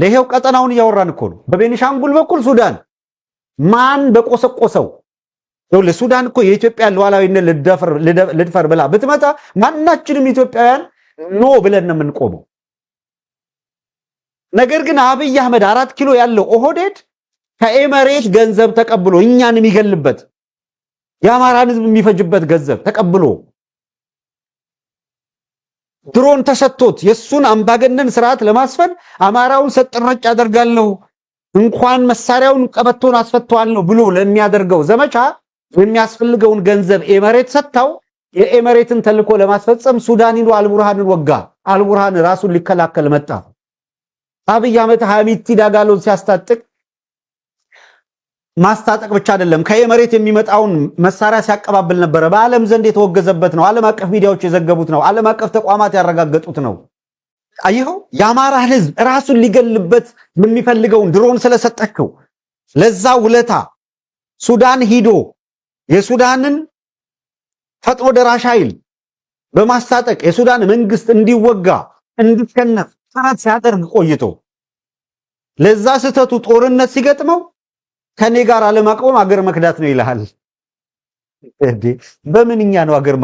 ለይሄው ቀጠናውን ያወራን እኮ ነው በቤኒሻንጉል በኩል ሱዳን ማን በቆሰቆሰው ለሱዳን እኮ የኢትዮጵያ ሉዓላዊነት ልድፈር ብላ ብትመጣ ማናችንም ኢትዮጵያውያን ኖ ብለን ነው የምንቆመው ነገር ግን አብይ አህመድ 4 ኪሎ ያለው ኦህዴድ ከኤመሬት ገንዘብ ተቀብሎ እኛን የሚገልበት የአማራን ህዝብ የሚፈጅበት ገንዘብ ተቀብሎ ድሮን ተሰጥቶት የሱን አምባገነን ስርዓት ለማስፈን አማራውን ሰጥረጭ ያደርጋለሁ እንኳን መሳሪያውን ቀበቶን አስፈቷለሁ ብሎ ለሚያደርገው ዘመቻ የሚያስፈልገውን ገንዘብ ኤመሬት ሰጣው የኤመሬትን ተልኮ ለማስፈጸም ሱዳኒኑ አልቡርሃንን ወጋ አልቡርሃን ራሱን ሊከላከል መጣ አብይ አህመድ ሐሚቲ ዳጋሎን ሲያስታጥቅ ማስታጠቅ ብቻ አይደለም ከኤመሬት የሚመጣውን መሳሪያ ሲያቀባብል ነበር በአለም ዘንድ የተወገዘበት ነው ዓለም አቀፍ ሚዲያዎች የዘገቡት ነው ዓለም አቀፍ ተቋማት ያረጋገጡት ነው አይሁ ያማራ ህዝብ ራሱን ሊገልበት የሚፈልገውን ድሮን ስለሰጠከው ለዛ ውለታ ሱዳን ሂዶ የሱዳንን ፈጥኖ ደራሽ ኃይል በማስታጠቅ የሱዳን መንግስት እንዲወጋ እንዲከነፍ ጥረት ሲያደርግ ቆይቶ ለዛ ስተቱ ጦርነት ሲገጥመው ከኔ ጋር አለማቆም አገር መክዳት ነው ይላል በምንኛ ነው አገር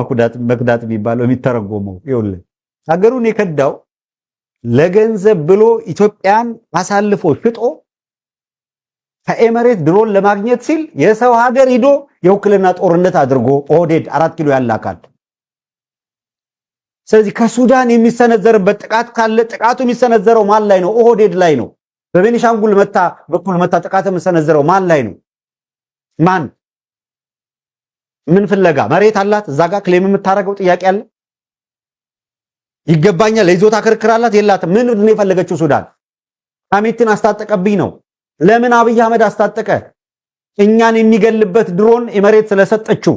መክዳት የሚባለው የሚተረጎመው ይኸውልህ አገሩን የከዳው ለገንዘብ ብሎ ኢትዮጵያን አሳልፎ ሽጦ ከኤመሬት ድሮን ለማግኘት ሲል የሰው ሀገር ሂዶ የውክልና ጦርነት አድርጎ ኦህዴድ 4 ኪሎ ያላካል ስለዚህ ከሱዳን የሚሰነዘርበት ጥቃት ካለ ጥቃቱ የሚሰነዘረው ማን ላይ ነው ኦህዴድ ላይ ነው በቤኒሻንጉል በኩል መታ ጥቃት የሚሰነዘረው ማን ላይ ነው ማን ምን ፍለጋ መሬት አላት እዛ ጋር ክሌም የምታረገው ጥያቄ አለ ይገባኛል ለይዞታ ክርክራላት የላትም ምን ነው የፈለገችው ሱዳን ሐሚትን አስታጠቀብኝ ነው ለምን አብይ አህመድ አስታጠቀ እኛን የሚገልበት ድሮን ኤመሬት ስለሰጠችው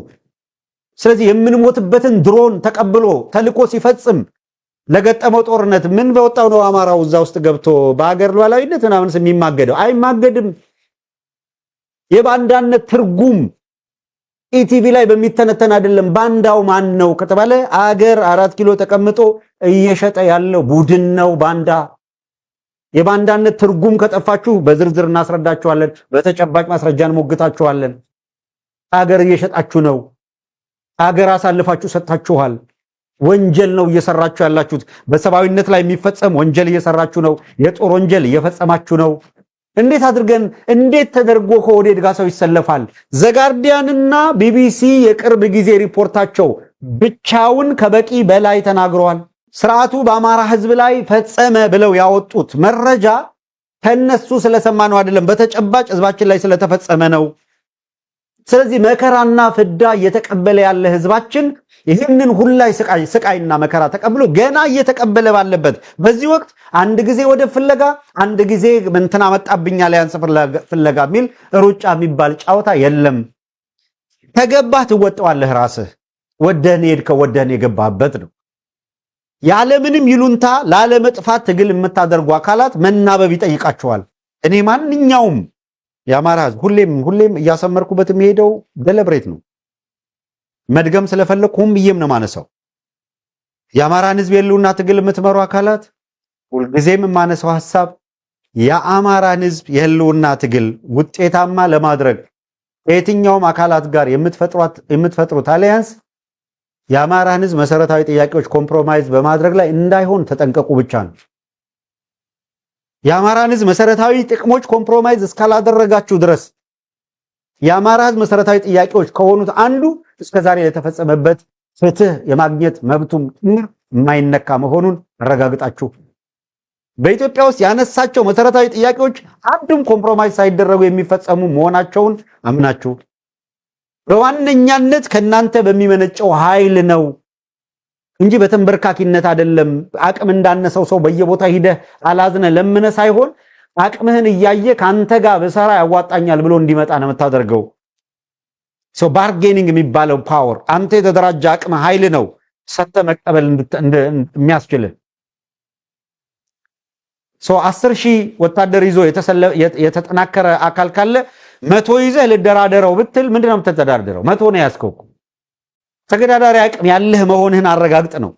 ስለዚህ የምንሞትበትን ድሮን ተቀብሎ ተልኮ ሲፈጽም ለገጠመው ጦርነት ምን በወጣው ነው አማራው እዛ ውስጥ ገብቶ በአገር ሉዓላዊነት ምናምን የሚማገደው አይማገድም የባንዳነት ትርጉም ኢቲቪ ላይ በሚተነተን አይደለም ባንዳው ማን ነው ከተባለ አገር 4 ኪሎ ተቀምጦ እየሸጠ ያለው ቡድን ነው ባንዳ የባንዳነት ትርጉም ከጠፋችሁ በዝርዝር እናስረዳችኋለን በተጨባጭ ማስረጃን ሞግታችኋለን አገር እየሸጣችሁ ነው አገር አሳልፋችሁ ሰጣችኋል ወንጀል ነው እየሰራችሁ ያላችሁት በሰባዊነት ላይ የሚፈጸም ወንጀል እየሰራችሁ ነው የጦር ወንጀል እየፈጸማችሁ ነው እንዴት ተደርጎ ከኦህዴድ ጋር ሰው ይሰለፋል ዘጋርዲያንና ቢቢሲ የቅርብ ጊዜ ሪፖርታቸው ብቻውን ከበቂ በላይ ተናግረዋል ስርዓቱ በአማራ ህዝብ ላይ ፈጸመ ብለው ያወጡት መረጃ ከነሱ ስለሰማነው አይደለም በተጨባጭ ህዝባችን ላይ ስለተፈጸመ ነው ስለዚህ መከራና ፍዳ እየተቀበለ ያለ ህዝባችን ይህንን ሁላይ ስቃይና መከራ ተቀብሎ ገና እየተቀበለ ባለበት በዚህ ወቅት አንድ ጊዜ ወደ ፍለጋ አንድ ጊዜ እንትና መጣብኛል ያንስ ፍለጋ ሚል ሩጫ የሚባል ጫውታ የለም ተገባህ ትወጣዋለህ ራስህ ወደኔ ሄድከው ወደኔ የገባበት ነው ያለምንም ይሉንታ ላለመጥፋት ትግል የምታደርጉ አካላት መናበብ ይጠይቃቸዋል እኔ ማንኛውም ያማራ ሁሌም እያሰመርኩበት የሚሄደው ደለብሬት ነው መድገም ስለፈለኩም ብዬም ነው ማነሳው ያማራን ህዝብ የሉና ትግል የምትመሩ አካላት ሁልጊዜም ማነሳው ሐሳብ ያማራን ህዝብ የሉና ትግል ውጤታማ ለማድረግ የትኛውም አካላት ጋር የምትፈጥሩት አሊያንስ ያማራን ህዝብ መሰረታዊ ጥያቄዎች ኮምፕሮማይዝ በማድረግ ላይ እንዳይሆን ተጠንቀቁ ብቻ ነው ያማራን ህዝብ መሰረታዊ ጥቅሞች ኮምፕሮማይዝ እስካላደረጋችሁ ድረስ ያማራ ህዝብ መሰረታዊ ጥያቄዎች ከሆኑት አንዱ እስከዛሬ ለተፈጸመበት ፍትህ የማግኘት መብቱም የማይነካ መሆኑን አረጋግጣችሁ በኢትዮጵያ ውስጥ ያነሳቸው መሰረታዊ ጥያቄዎች አንድም ኮምፕሮማይዝ ሳይደረጉ የሚፈጸሙ መሆናቸውን አምናችሁ በዋነኛነት ከናንተ በሚመነጨው ኃይል ነው እንጂ በተንበርካኪነት አይደለም አቅም እንዳነሰው ሰው በየቦታ ሂደ አላዝነ ለምነ ሳይሆን አቅምህን እያየ ካንተ ጋር በሰራ ያዋጣኛል ብሎ እንዲመጣ ነው የምታደርገው ሶ ባርጌኒንግ የሚባለው ፓወር አንተ የተደራጀ አቅም ኃይል ነው ሰተ መቀበል የሚያስችል ሶ 10000 ወታደር ይዞ የተጠናከረ አካል ካለ 100 ይዘህ ልደራደረው ብትል ምንድነው የምትተዳደረው 100 ነው ያስከው ተገዳዳሪ አቅም ያለህ መሆንህን አረጋግጥ ነው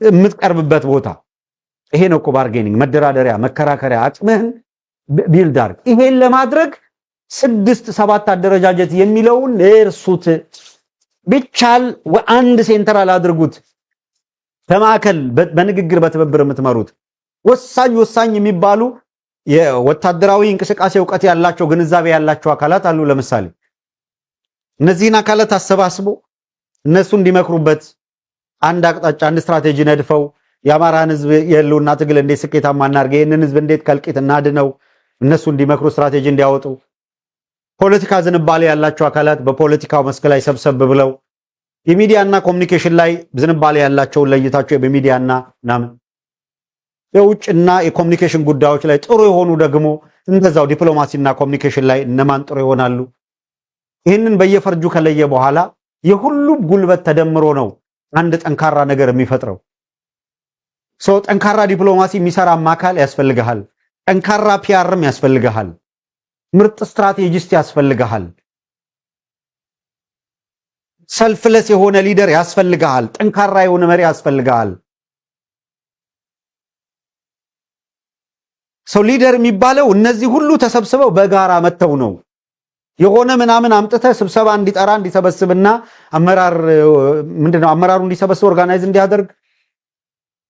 የምትቀርብበት ቦታ ይሄ ነው እኮ ባርጌኒንግ፣ መደራደሪያ፣ መከራከሪያ አቅምህን ቢልድ አድርግ። ይሄን ለማድረግ 6-7 አደረጃጀት የሚለውን እርሱት። ቢቻል አንድ ሴንትራል አድርጉት፣ በማዕከል በንግግር በትብብር የምትመሩት ወሳኝ የሚባሉ የወታደራዊ እንቅስቃሴ ዕውቀት ያላቸው ግንዛቤ ያላቸው አካላት አሉ። ለምሳሌ እነዚህን አካላት አሰባስቦ እነሱ እንዲመክሩበት አንድ አቅጣጫ፣ አንድ ስትራቴጂ ነድፈው የአማራን ህዝብ የህልውና ትግል እንዴት ስኬታማ እናድርግ፣ ይህንን ህዝብ እንዴት ከልቂት እናድነው፣ እነሱ እንዲመክሩ ስትራቴጂ እንዲያወጡ፣ ፖለቲካ ዝንባሌ ያላቸው አካላት በፖለቲካው መስክ ላይ ሰብሰብ ብለው የሚዲያና ኮሚኒኬሽን ላይ ዝንባሌ ያላቸውን ለይታቸው በሚዲያና ምናምን የውጭና የኮሚኒኬሽን ጉዳዮች ላይ ጥሩ የሆኑ ደግሞ እንደዛው ዲፕሎማሲና ኮሚኒኬሽን ላይ እነማን ጥሩ ይሆናሉ። ይህንን በየፈርጁ ከለየ በኋላ የሁሉም ጉልበት ተደምሮ ነው አንድ ጠንካራ ነገር የሚፈጥረው። ጠንካራ ዲፕሎማሲ የሚሰራም አካል ያስፈልግሃል። ጠንካራ ፒአርም ያስፈልግሃል። ምርጥ ስትራቴጂስት ያስፈልግሃል። ሰልፍለስ የሆነ ሊደር ያስፈልግሃል። ጠንካራ የሆነ መሪ ያስፈልግሃል። ሊደር የሚባለው እነዚህ ሁሉ ተሰብስበው በጋራ መተው ነው። የሆነ ምናምን አምጥተ ስብሰባ እንዲጠራ እንዲሰበስብና አመራር ምንድነው አመራሩ እንዲሰበስብ ኦርጋናይዝ እንዲያደርግ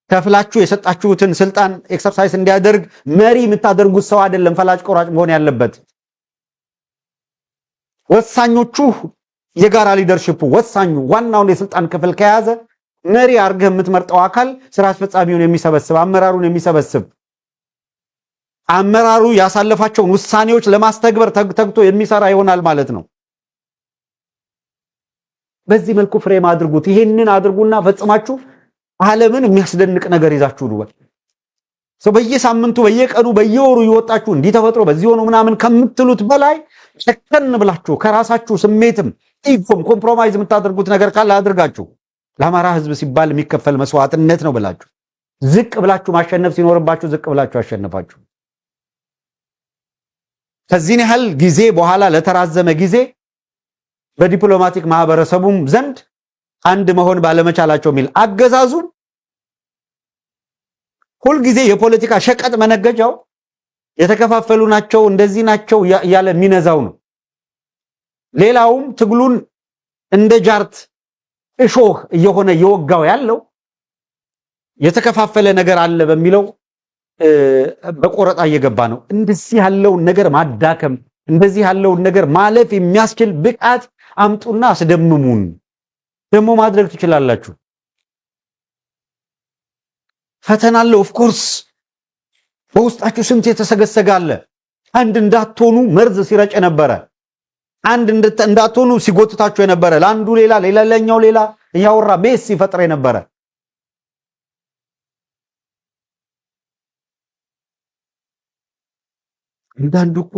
ከፍላችሁ የሰጣችሁትን ስልጣን ኤክሰርሳይዝ እንዲያደርግ መሪ የምታደርጉት ሰው አይደለም ፈላጭ ቆራጭ መሆን ያለበት። ወሳኞቹ የጋራ ሊደርሺፑ ወሳኙ ዋናውን የስልጣን ክፍል ከያዘ መሪ አርገህ የምትመርጠው አካል ስራ አስፈጻሚውን የሚሰበስብ አመራሩን የሚሰበስብ አመራሩ ያሳለፋቸውን ውሳኔዎች ለማስተግበር ተግቶ የሚሰራ ይሆናል ማለት ነው። በዚህ መልኩ ፍሬም አድርጉት። ይሄንን አድርጉና ፈጽማችሁ ዓለምን የሚያስደንቅ ነገር ይዛችሁ ነው። በየሳምንቱ በየቀኑ በየወሩ ይወጣችሁ እንዲተፈጥሮ በዚህ ሆኖ ምናምን ከምትሉት በላይ ጨከን ብላችሁ ከራሳችሁ ስሜትም ኢጎም ኮምፕሮማይዝ የምታደርጉት ነገር ካለ አድርጋችሁ ለአማራ ህዝብ ሲባል የሚከፈል መስዋዕትነት ነው ብላችሁ ዝቅ ብላችሁ ማሸነፍ ሲኖርባችሁ ዝቅ ብላችሁ አሸነፋችሁ። ከዚህ ያህል ጊዜ በኋላ ለተራዘመ ጊዜ በዲፕሎማቲክ ማህበረሰቡም ዘንድ አንድ መሆን ባለመቻላቸው ሚል አገዛዙ ሁሉ ጊዜ የፖለቲካ ሸቀጥ መነገጃው የተከፋፈሉ ናቸው እንደዚህ ናቸው ያለ ሚነዛው ነው። ሌላውም ትግሉን እንደ ጃርት እሾህ እየሆነ የወጋው ያለው የተከፋፈለ ነገር አለ በሚለው በቆረጣ እየገባ ነው። እንደዚህ ያለውን ነገር ማዳከም እንደዚህ ያለውን ነገር ማለፍ የሚያስችል ብቃት አምጡና አስደምሙን። ደግሞ ማድረግ ትችላላችሁ። ፈተና አለ ኦፍ ኮርስ በውስጣችሁ ስንት የተሰገሰጋለ። አንድ እንዳትሆኑ መርዝ ሲረጭ ነበረ። አንድ እንዳትሆኑ ሲጎትታችሁ የነበረ ለአንዱ ሌላ ሌላኛው ሌላ እያወራ ሜስ ሲፈጥር የነበረ እንዳንዱ እኮ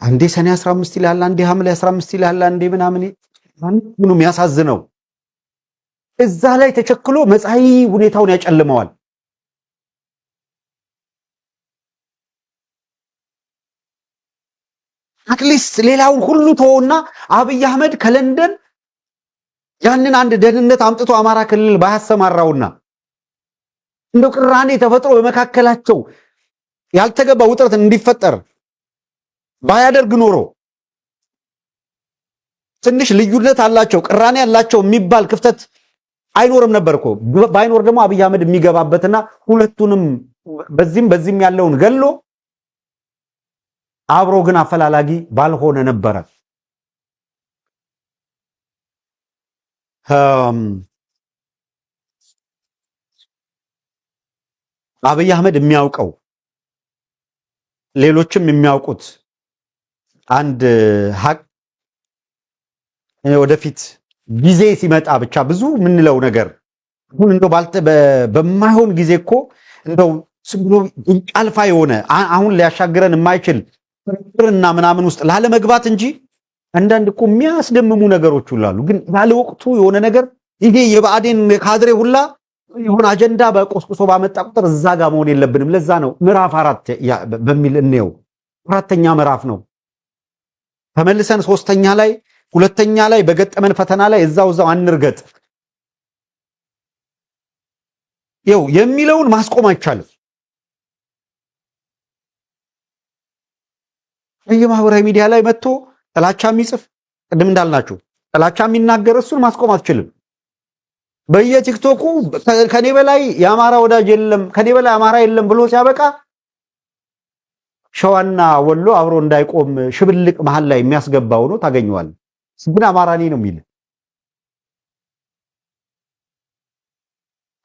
አንዴ ሰኔ 15 ይላል፣ አንዴ ሐምሌ 15 ይላል፣ አንዴ ምናምን ምንም የሚያሳዝነው እዛ ላይ ተቸክሎ መጻኢ ሁኔታውን ያጨልመዋል። አትሊስት ሌላውን ሁሉ ተወውና አብይ አህመድ ከለንደን ያንን አንድ ደህንነት አምጥቶ አማራ ክልል ባያሰማራውና እንደው ቅራኔ ተፈጥሮ በመካከላቸው ያልተገባ ውጥረት እንዲፈጠር ባያደርግ ኖሮ ትንሽ ልዩነት አላቸው ቅራኔ ያላቸው የሚባል ክፍተት አይኖርም ነበርኮ። ባይኖር ደግሞ አብይ አህመድ የሚገባበትና ሁለቱንም በዚህም ያለውን ገሎ አብሮ ግን አፈላላጊ ባልሆነ ነበረ። አብይ አህመድ የሚያውቀው ሌሎችም የሚያውቁት አንድ ሀቅ ወደፊት ጊዜ ሲመጣ ብቻ ብዙ ምንለው ነገር ሁሉ እንደው በማይሆን ጊዜ እኮ እንደው ስብሎ አልፋ የሆነ አሁን ሊያሻግረን የማይችል ፍርና ምናምን ውስጥ ላለመግባት እንጂ አንዳንድ እኮ የሚያስደምሙ ነገሮች ሁሉ አሉ። ግን ያለ ወቅቱ የሆነ ነገር ይሄ የባዕዴን ካድሬ ሁላ የሆነ አጀንዳ በቆስቆሶ ባመጣ ቁጥር እዛ ጋር መሆን የለብንም። ለዛ ነው ምዕራፍ 4 በሚል እንየው። አራተኛ ምዕራፍ ነው። ተመልሰን ሶስተኛ ላይ ሁለተኛ ላይ በገጠመን ፈተና ላይ እዛው አንርገጥ። ይው የሚለውን ማስቆም አይቻልም። በየማህበራዊ ሚዲያ ላይ መጥቶ ጥላቻ የሚጽፍ ቅድም እንዳልናችሁ ጥላቻ የሚናገር እሱን ማስቆም አትችልም። በየቲክቶኩ ከኔ በላይ የአማራ ወዳጅ የለም ከኔ በላይ አማራ የለም ብሎ ሲያበቃ ሸዋና ወሎ አብሮ እንዳይቆም ሽብልቅ መሃል ላይ የሚያስገባው ነው ታገኘዋል። ግን አማራኒ ነው የሚል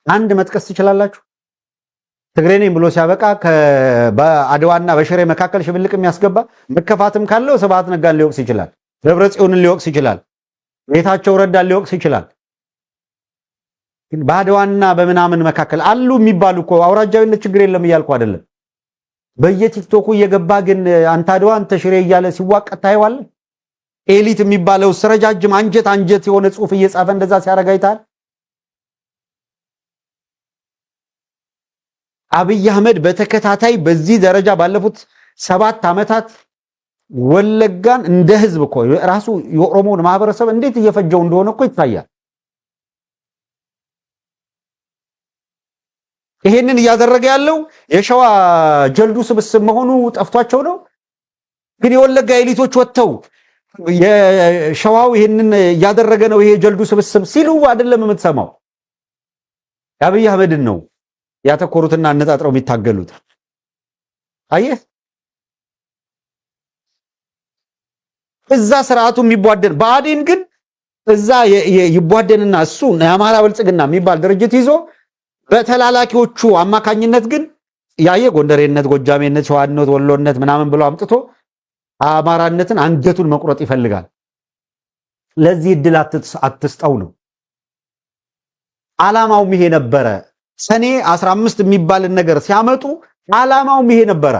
አንድ መጥቀስ ትችላላችሁ? ትግሬ ነኝ ብሎ ሲያበቃ በአድዋና በሽሬ መካከል ሽብልቅ የሚያስገባ መከፋትም ካለው ስብሐት ነጋን ሊወቅስ ይችላል። ደብረጽዮንን ሊወቅስ ይችላል። ጌታቸው ረዳን ሊወቅስ ይችላል። ግን በአድዋና በምናምን መካከል አሉ የሚባሉ እኮ አውራጃዊነት ችግር የለም እያልኩ አይደለም። በየቲክቶኩ እየገባ ግን አንተ አድዋ አንተ ሽሬ እያለ ሲዋቀት ታይዋል። ኤሊት የሚባለው ረጃጅም አንጀት የሆነ ጽሑፍ እየጻፈ እንደዛ ሲያረጋ አይታል። አብይ አህመድ በተከታታይ በዚህ ደረጃ ባለፉት 7 ዓመታት ወለጋን እንደ ህዝብ እኮ ራሱ የኦሮሞን ማህበረሰብ እንዴት እየፈጀው እንደሆነ እኮ ይታያል። ይሄንን እያደረገ ያለው የሸዋ ጀልዱ ስብስብ መሆኑ ጠፍቷቸው ነው። ግን የወለጋ ኤሊቶች ወጥተው የሸዋው ይሄንን እያደረገ ነው ይሄ ጀልዱ ስብስብ ሲሉ አይደለም የምትሰማው። አብይ አህመድን ነው ያተኮሩትና አነጣጥረው የሚታገሉት። አየህ እዛ ስርዓቱ የሚቧደን ብአዴን ግን እዛ ይቧደንና እሱ የአማራ ብልጽግና የሚባል ድርጅት ይዞ በተላላኪዎቹ አማካኝነት ግን ያየ ጎንደሬነት፣ ጎጃሜነት፣ ሸዋነት፣ ወሎነት ምናምን ብሎ አምጥቶ አማራነትን አንገቱን መቁረጥ ይፈልጋል። ለዚህ እድል አትስጠው ነው ዓላማው። ይሄ ነበረ። ሰኔ 15 የሚባልን ነገር ሲያመጡ ዓላማው ይሄ ነበረ።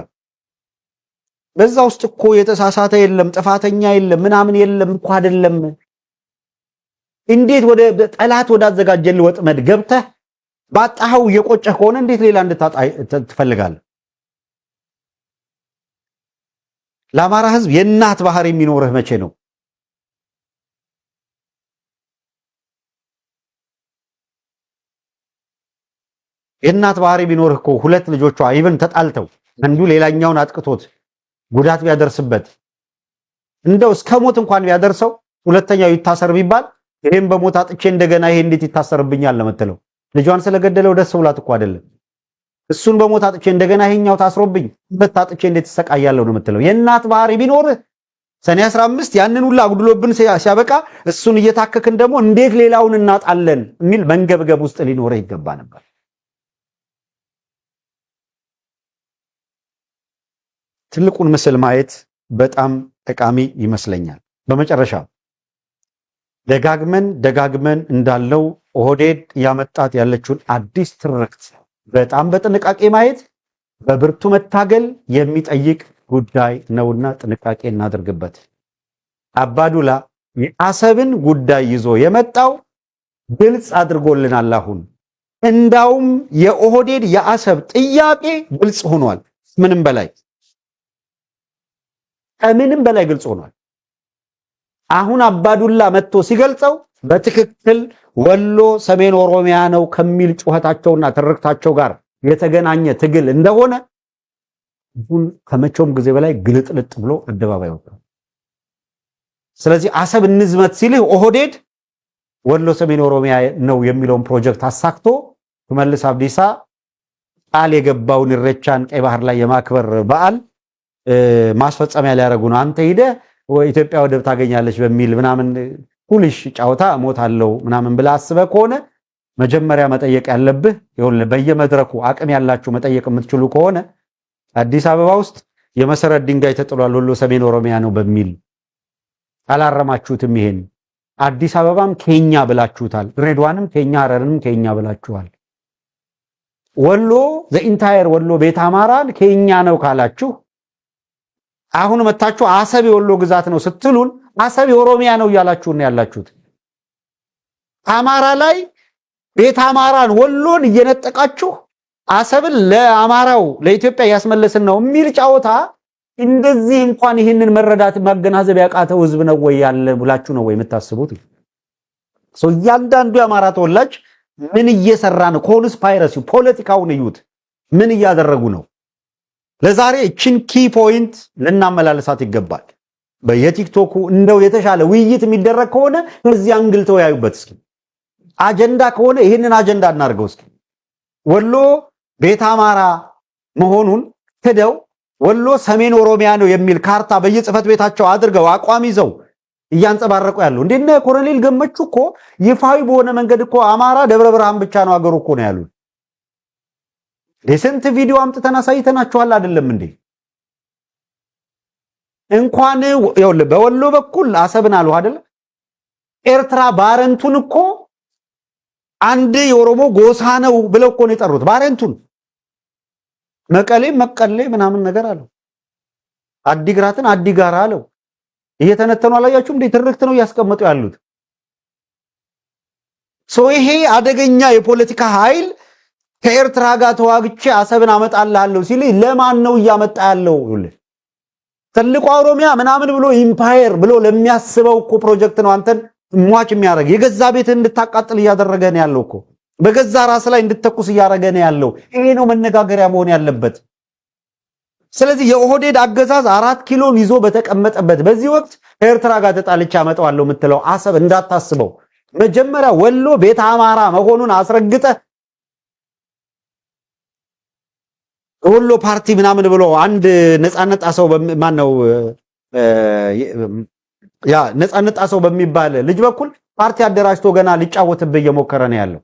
በዛ ውስጥ እኮ የተሳሳተ የለም ጥፋተኛ የለም ምናምን የለም እኮ አይደለም። እንዴት ወደ ጠላት ወዳዘጋጀል ወጥመድ ገብተህ ባጣው የቆጨህ ከሆነ እንዴት ሌላ እንድታጣ ትፈልጋለህ? ለአማራ ህዝብ የእናት ባህር የሚኖርህ መቼ ነው? የእናት ባህሪ ቢኖርህ እኮ ሁለት ልጆቿ ኢቭን ተጣልተው አንዱ ሌላኛውን አጥቅቶት ጉዳት ቢያደርስበት እንደው እስከ ሞት እንኳን ቢያደርሰው ሁለተኛው ይታሰር ቢባል ይሄን በሞት አጥቼ እንደገና ይሄ እንዴት ይታሰርብኛል ለምትለው ልጇን ስለገደለው ደስ ብሏት እኮ አይደለም። እሱን በሞት አጥቼ እንደገና ይሄኛው ታስሮብኝ ሁለት አጥቼ እንዴት ተሰቃያለሁ ነው የምትለው። የእናት ባህሪ ቢኖርህ ሰኔ 15 ያንን ሁሉ አጉድሎብን ሲያበቃ እሱን እየታከክን ደግሞ እንዴት ሌላውን እናጣለን የሚል መንገብገብ ውስጥ ሊኖርህ ይገባ ነበር። ትልቁን ምስል ማየት በጣም ጠቃሚ ይመስለኛል። በመጨረሻ ደጋግመን እንዳለው ኦህዴድ ያመጣት ያለችውን አዲስ ትርክት በጣም በጥንቃቄ ማየት በብርቱ መታገል የሚጠይቅ ጉዳይ ነውና ጥንቃቄ እናድርግበት። አባዱላ የአሰብን ጉዳይ ይዞ የመጣው ግልጽ አድርጎልናል። አሁን እንዳውም የኦህዴድ የአሰብ ጥያቄ ግልጽ ሆኗል። ከምንም በላይ ግልጽ ሆኗል። አሁን አባዱላ መጥቶ ሲገልጸው በትክክል ወሎ ሰሜን ኦሮሚያ ነው ከሚል ጩኸታቸውና ትርክታቸው ጋር የተገናኘ ትግል እንደሆነ ሁን ከመቼውም ጊዜ በላይ ግልጥልጥ ብሎ አደባባይ ወጥቷል። ስለዚህ አሰብ እንዝመት ሲልህ ኦህዴድ ወሎ ሰሜን ኦሮሚያ ነው የሚለውን ፕሮጀክት አሳክቶ ሽመልስ አብዲሳ ቃል የገባውን ኢሬቻን ቀይ ባህር ላይ የማክበር በዓል ማስፈጸሚያ ሊያደርጉ ነው። አንተ ሄደህ ኢትዮጵያ ወደብ ታገኛለች በሚል ምናምን ፑሊሽ ጫውታ ሞታለው ምናምን ብላ አስበህ ከሆነ መጀመሪያ መጠየቅ ያለብህ ይኸውልህ በየመድረኩ አቅም ያላችሁ መጠየቅ የምትችሉ ከሆነ አዲስ አበባ ውስጥ የመሰረት ድንጋይ ተጥሏል ወሎ ሰሜን ኦሮሚያ ነው በሚል አላረማችሁትም። ይሄን አዲስ አበባም ኬኛ ብላችሁታል። ድሬዳዋንም ኬኛ፣ ሐረርንም ኬኛ ብላችኋል። ወሎ ዘኢንታየር ወሎ ቤት አማራን ኬኛ ነው ካላችሁ አሁን መታችሁ አሰብ የወሎ ግዛት ነው ስትሉን አሰብ የኦሮሚያ ነው እያላችሁን ያላችሁት። አማራ ላይ ቤት አማራን ወሎን እየነጠቃችሁ አሰብን ለአማራው ለኢትዮጵያ ያስመለስን ነው የሚል ጫወታ እንደዚህ እንኳን ይህንን መረዳት ማገናዘብ ያቃተው ህዝብ ነው ወይ ያለ ብላችሁ ነው ወይ የምታስቡት? እያንዳንዱ የአማራ ተወላጅ ምን እየሰራ ነው? ኮንስፓይረሲ ፖለቲካውን እዩት። ምን እያደረጉ ነው? ለዛሬ እቺን ኪ ፖይንት ልናመላልሳት ይገባል። በየቲክቶኩ እንደው የተሻለ ውይይት የሚደረግ ከሆነ እዚህ አንግል ተወያዩበት እስኪ። አጀንዳ ከሆነ ይሄንን አጀንዳ እናርገው እስኪ። ወሎ ቤት አማራ መሆኑን ክደው ወሎ ሰሜን ኦሮሚያ ነው የሚል ካርታ በየጽፈት ቤታቸው አድርገው አቋም ይዘው እያንጸባረቁ ያለው እንደነ ኮሎኔል ገመቹ እኮ ይፋዊ በሆነ መንገድ እኮ አማራ ደብረ ብርሃን ብቻ ነው አገሩ እኮ ነው ያሉት። ለስንት ቪዲዮ አምጥተን አሳይተናቸዋል አይደለም እንዴ? እንኳን ይኸውልህ በወሎ በኩል አሰብን አሉ አይደል? ኤርትራ ባረንቱን እኮ አንድ የኦሮሞ ጎሳ ነው ብለው እኮ ነው የጠሩት ባረንቱን። መቀሌ ምናምን ነገር አለው። አዲግራትን አዲጋራ አለው። እየተነተኑ አላያችሁም እንዴ? ትርክት ነው እያስቀመጡ ያሉት። ይሄ አደገኛ የፖለቲካ ኃይል ከኤርትራ ጋር ተዋግቼ አሰብን አመጣልሃለሁ ሲል ለማን ነው እያመጣ ያለው? ትልቁ ኦሮሚያ ምናምን ብሎ ኢምፓየር ብሎ ለሚያስበው እኮ ፕሮጀክት ነው አንተን ሟች የሚያደርግ። የገዛ ቤትህን እንድታቃጥል እያደረገ ነው ያለው እኮ። በገዛ ራስ ላይ እንድትተኩስ እያደረገ ነው ያለው። ይሄ ነው መነጋገሪያ መሆን ያለበት። ስለዚህ የኦህዴድ አገዛዝ 4 ኪሎን ይዞ በተቀመጠበት በዚህ ወቅት ኤርትራ ጋር ተጣልቻ አመጣዋለሁ የምትለው አሰብ እንዳታስበው። መጀመሪያ ወሎ ቤት አማራ መሆኑን አስረግጠ ወሎ ፓርቲ ምናምን ብሎ አንድ ነፃነት ጣሰው ማን ነው ያ ነፃነት ጣሰው በሚባል ልጅ በኩል ፓርቲ አደራጅቶ ገና ሊጫወትብህ እየሞከረ ነው ያለው።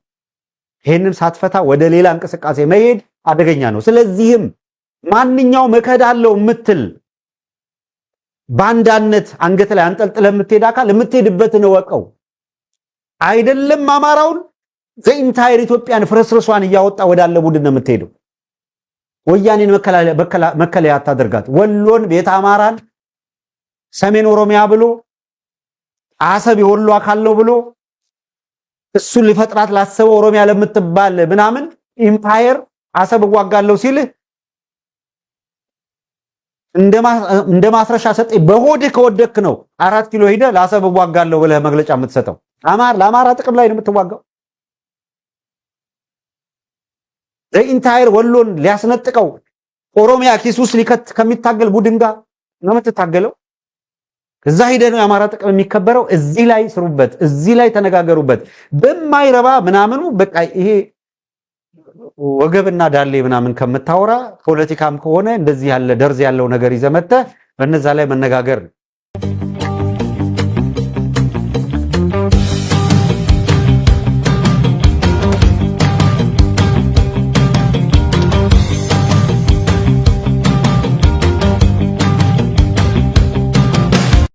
ይሄንን ሳትፈታ ወደ ሌላ እንቅስቃሴ መሄድ አደገኛ ነው። ስለዚህም ማንኛው መከዳለው የምትል ባንዳነት አንገት ላይ አንጠልጥለ የምትሄድ አካል የምትሄድበትን ወቀው አይደለም አማራውን ዘኢንታይር ኢትዮጵያን ፍርስርሷን እያወጣ ወዳለ ቡድን ነው የምትሄደው። ወያኔን መከለያ አታደርጋት። ወሎን ቤት አማራን ሰሜን ኦሮሚያ ብሎ አሰብ የወሎ አካል ነው ብሎ እሱ ሊፈጥራት ላሰበው ኦሮሚያ ለምትባል ምናምን ኢምፓየር አሰብ ዋጋለው ሲል እንደ ማስረሻ ሰጠ። በሆድ ከወደክ ነው 4 ኪሎ ሄደ ለአሰብ ዋጋለው ብለህ መግለጫ የምትሰጠው። ለአማራ ጥቅም ላይ ነው የምትዋጋው። ኢንታየር ወሎን ሊያስነጥቀው ኦሮሚያ ኪስ ውስጥ ሊከት ከሚታገል ቡድን ጋር ነው የምትታገለው። እዛ ሄደ ነው የአማራ ጥቅም የሚከበረው። እዚህ ላይ ስሩበት፣ እዚህ ላይ ተነጋገሩበት። በማይረባ ምናምኑ በቃ ይሄ ወገብና ዳሌ ምናምን ከምታወራ ፖለቲካም ከሆነ እንደዚህ ያለ ደርዝ ያለው ነገር ይዘመተ በእነዛ ላይ መነጋገር